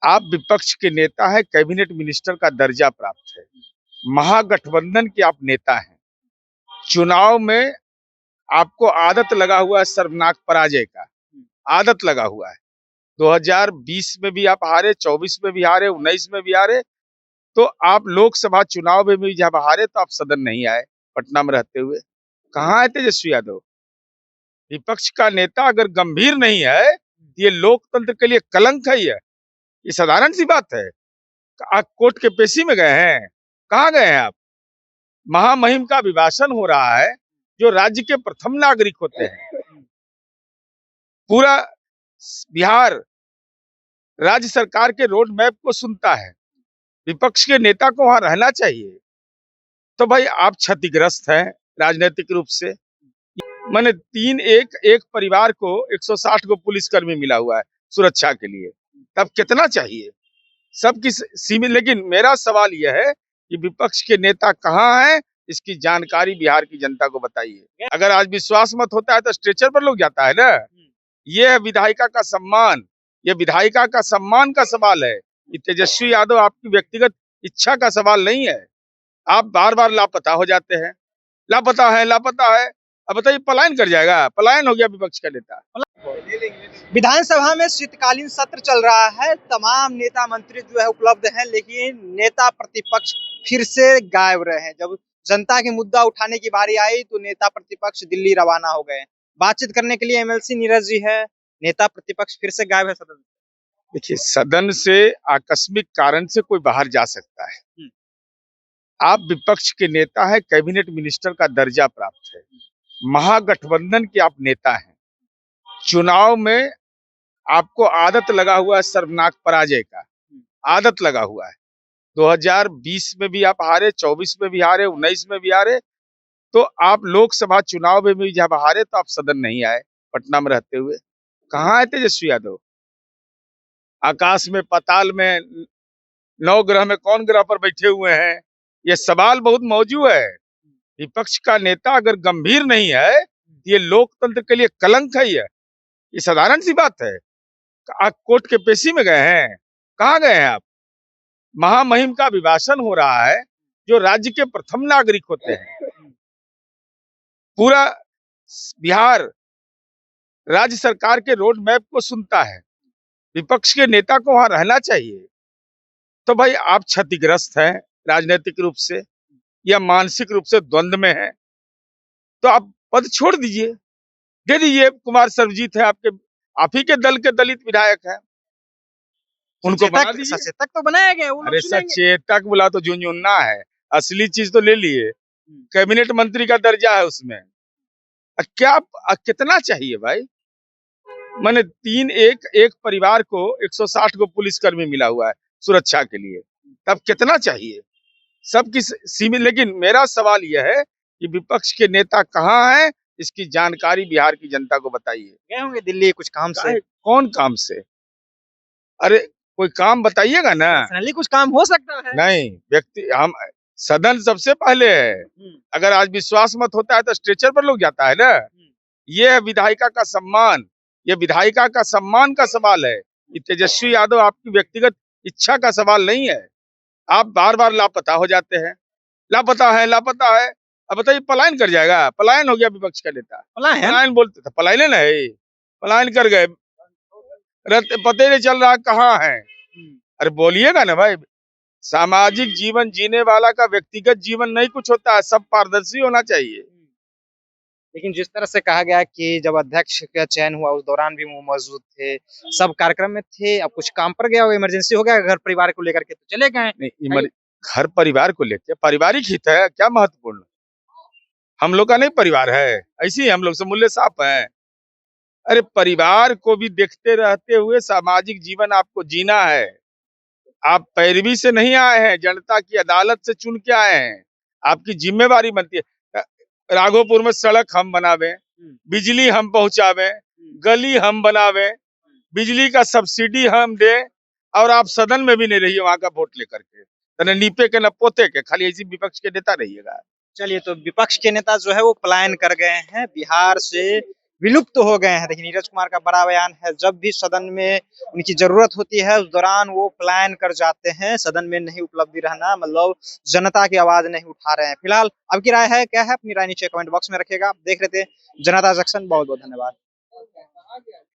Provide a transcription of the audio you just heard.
आप विपक्ष के नेता हैं, कैबिनेट मिनिस्टर का दर्जा प्राप्त है, महागठबंधन के आप नेता हैं। चुनाव में आपको आदत लगा हुआ है शर्मनाक पराजय का, आदत लगा हुआ है। 2020 में भी आप हारे, 24 में भी हारे, 19 में भी हारे। तो आप लोकसभा चुनाव में भी जब हारे तो आप सदन नहीं आए, पटना में रहते हुए। कहाँ है तेजस्वी यादव? विपक्ष का नेता अगर गंभीर नहीं है, ये लोकतंत्र के लिए कलंक है। ये साधारण सी बात है। आप कोर्ट के पेशी में गए हैं? कहाँ गए हैं आप? महामहिम का अभिभाषण हो रहा है, जो राज्य के प्रथम नागरिक होते हैं। पूरा बिहार राज्य सरकार के रोड मैप को सुनता है। विपक्ष के नेता को वहां रहना चाहिए। तो भाई आप क्षतिग्रस्त हैं राजनीतिक रूप से। मैंने एक परिवार को 160 को पुलिसकर्मी मिला हुआ है सुरक्षा के लिए। तब कितना चाहिए? सबकी सीमित। लेकिन मेरा सवाल यह है कि विपक्ष के नेता कहाँ हैं, इसकी जानकारी बिहार की जनता को बताइए। अगर आज विश्वास मत होता है तो स्ट्रेचर पर लोग जाता है ना। ये है विधायिका का सम्मान, ये विधायिका का सम्मान का सवाल है। ये तेजस्वी यादव आपकी व्यक्तिगत इच्छा का सवाल नहीं है। आप बार बार लापता हो जाते हैं, लापता है, लापता है। अब बताइए, पलायन कर जाएगा? पलायन हो गया विपक्ष का नेता। विधानसभा में शीतकालीन सत्र चल रहा है। तमाम नेता मंत्री जो है उपलब्ध हैं, लेकिन नेता प्रतिपक्ष फिर से गायब रहे हैं। जब जनता के मुद्दा उठाने की बारी आई तो नेता प्रतिपक्ष दिल्ली रवाना हो गए। बातचीत करने के लिए एमएलसी नीरज जी है। नेता प्रतिपक्ष फिर से गायब है सदन से। देखिए, सदन से आकस्मिक कारण से कोई बाहर जा सकता है। आप विपक्ष के नेता हैं, कैबिनेट मिनिस्टर का दर्जा प्राप्त है, महागठबंधन के आप नेता हैं। चुनाव में आपको आदत लगा हुआ है शर्मनाक पराजय का, आदत लगा हुआ है। 2020 में भी आप हारे, 24 में भी हारे, 19 में भी हारे। तो आप लोकसभा चुनाव में भी जब हारे तो आप सदन नहीं आए, पटना में रहते हुए। कहाँ है तेजस्वी यादव? आकाश में, पाताल में, नौ ग्रह में कौन ग्रह पर बैठे हुए हैं? ये सवाल बहुत मौजूद है। विपक्ष का नेता अगर गंभीर नहीं है, ये लोकतंत्र के लिए कलंक है। ये साधारण सी बात है। आप कोर्ट के पेशी में गए हैं? कहाँ गए हैं आप? महामहिम का अभिभाषण हो रहा है, जो राज्य के प्रथम नागरिक होते हैं। पूरा बिहार राज्य सरकार के रोड मैप को सुनता है। विपक्ष के नेता को वहां रहना चाहिए। तो भाई आप क्षतिग्रस्त हैं राजनीतिक रूप से या मानसिक रूप से द्वंद्व में हैं, तो आप पद छोड़ दीजिए, दे दीजिए। कुमार सर्वजीत है आपके, आप ही के दल के दलित विधायक हैं, उनको बना दीजिए। सचेतक तो बनाया गया। अरे सचेतक बोला तो झुनझुनना है, असली चीज तो ले लिए। कैबिनेट मंत्री का दर्जा है उसमें। क्या कितना चाहिए भाई? मैंने एक परिवार को 160 को पुलिसकर्मी मिला हुआ है सुरक्षा के लिए। तब कितना चाहिए? सबकी सीमित। लेकिन मेरा सवाल यह है कि विपक्ष के नेता कहाँ हैं, इसकी जानकारी बिहार की जनता को बताइए। गए होंगे दिल्ली कुछ काम से। कौन काम से? अरे कोई काम बताइएगा ना। पर्सनली कुछ काम हो सकता है। नहीं, व्यक्ति हम सदन सबसे पहले है। अगर आज विश्वास मत होता है तो स्ट्रेचर पर लोग जाता है ना। ये है विधायिका का सम्मान, ये विधायिका का सम्मान का सवाल है। ये तेजस्वी यादव आपकी व्यक्तिगत इच्छा का सवाल नहीं है। आप बार बार लापता हो जाते हैं, लापता है, लापता है। अब बताइए, पलायन कर जाएगा? पलायन हो गया विपक्ष का नेता। पलायन बोलते थे, पलायन नहीं, पलायन कर गए। पता नहीं चल रहा कहाँ है। अरे बोलिएगा ना भाई। सामाजिक जीवन जीने वाला का व्यक्तिगत जीवन नहीं कुछ होता है, सब पारदर्शी होना चाहिए। लेकिन जिस तरह से कहा गया कि जब अध्यक्ष का चयन हुआ उस दौरान भी वो मौजूद थे, सब कार्यक्रम में थे। अब कुछ काम पर गया हो, इमरजेंसी हो गया घर परिवार को लेकर के तो चले गए। नहीं, घर परिवार को लेकर पारिवारिक हित है क्या महत्वपूर्ण? हम लोग का नहीं परिवार है, ऐसी ही हम लोग से मूल्य साफ है। अरे परिवार को भी देखते रहते हुए सामाजिक जीवन आपको जीना है। आप पैरवी से नहीं आए हैं, जनता की अदालत से चुन के आए हैं। आपकी जिम्मेवारी बनती है। राघोपुर में सड़क हम बनावे, बिजली हम पहुंचावे, गली हम बनावे, बिजली का सब्सिडी हम दे, और आप सदन में भी नहीं रहिए वहां का वोट लेकर के। न नीपे के न पोते के, खाली ऐसी विपक्ष के नेता रहिएगा। चलिए, तो विपक्ष के नेता जो है वो पलायन कर गए हैं बिहार से। विलुप्त तो हो गए हैं। देखिए नीरज कुमार का बड़ा बयान है, जब भी सदन में उनकी जरूरत होती है उस दौरान वो पलायन कर जाते हैं, सदन में नहीं उपलब्धि रहना मतलब जनता की आवाज नहीं उठा रहे हैं। फिलहाल आपकी राय है क्या है, अपनी राय नीचे कमेंट बॉक्स में रखिएगा। देख रहे थे जनता जंक्शन, बहुत बहुत धन्यवाद।